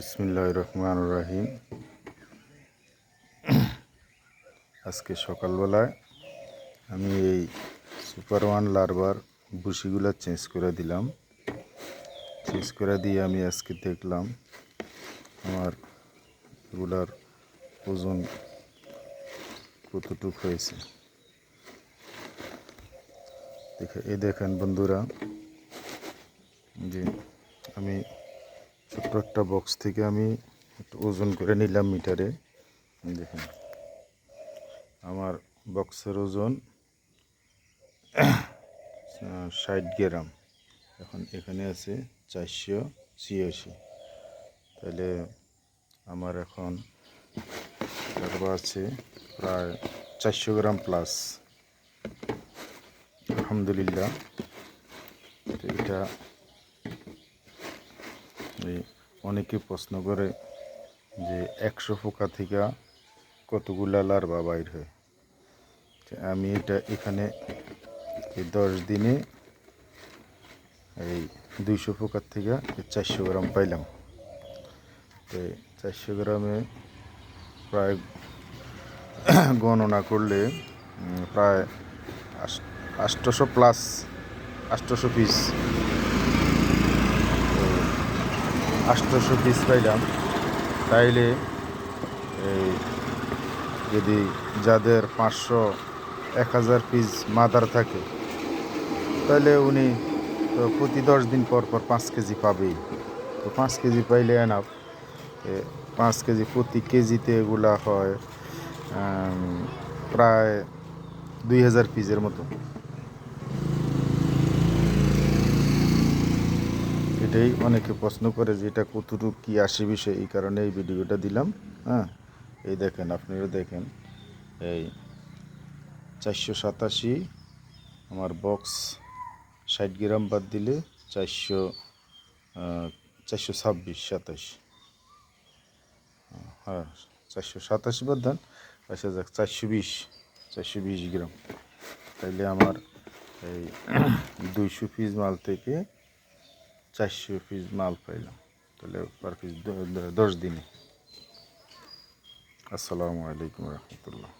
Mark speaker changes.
Speaker 1: বিসমিল্লাহির রহমানির রহিম। আজকে সকালবেলায় আমি এই সুপার ওয়ান লার্ভার ভুসিগুলো চেঞ্জ করে দিলাম। চেঞ্জ করে দিয়ে আমি আজকে দেখলাম আমার এগুলার ওজন কতটুকু হয়েছে। দেখেন বন্ধুরা, যে আমি ছোট্ট একটা বক্স থেকে আমি একটু ওজন করে নিলাম মিটারে। দেখেন আমার বক্সের ওজন 60 গ্রাম। এখন এখানে আছে 486। তাহলে আমার এখন আছে প্রায় 400 গ্রাম প্লাস। আলহামদুলিল্লাহ। তো এটা অনেকে প্রশ্ন করে যে 100 পোকা থেকে কতগুলা লার্ভা বাইর হয়। আমি এটা এখানে এই 10 দিনে এই 200 পোকার থেকে 400 গ্রাম পাইলাম। তো 400 গ্রামে প্রায় গণনা করলে প্রায় 800 প্লাস 800 পিস। তো 800 পিস পাইলাম। তাইলে এই যদি যাদের 500-1000 পিস মাদার থাকে, তাহলে উনি তো প্রতি 10 দিন পর 5 কেজি পাবেই। তো 5 কেজি পাইলে এনাফ। 5 কেজি, প্রতি কেজিতে এগুলা হয় প্রায় 2000 পিসের মতো। এটাই অনেকে প্রশ্ন করে যে এটা কতটুকু কী আসে বিষয়, এই কারণে এই ভিডিওটা দিলাম। হ্যাঁ, এই দেখেন, আপনারা দেখেন, এই 487 আমার বক্স 60 গ্রাম বাদ দিলে 426-27। হ্যাঁ, 487 বাদ দেন, আচ্ছা যাক 420 গ্রাম। তাইলে আমার এই 200 পিস মাল থেকে 400 পিস মাল পাইলাম। তাহলে পার পিস 10 দিনে। আসসালামু আলাইকুম রহমতুল্লাহ।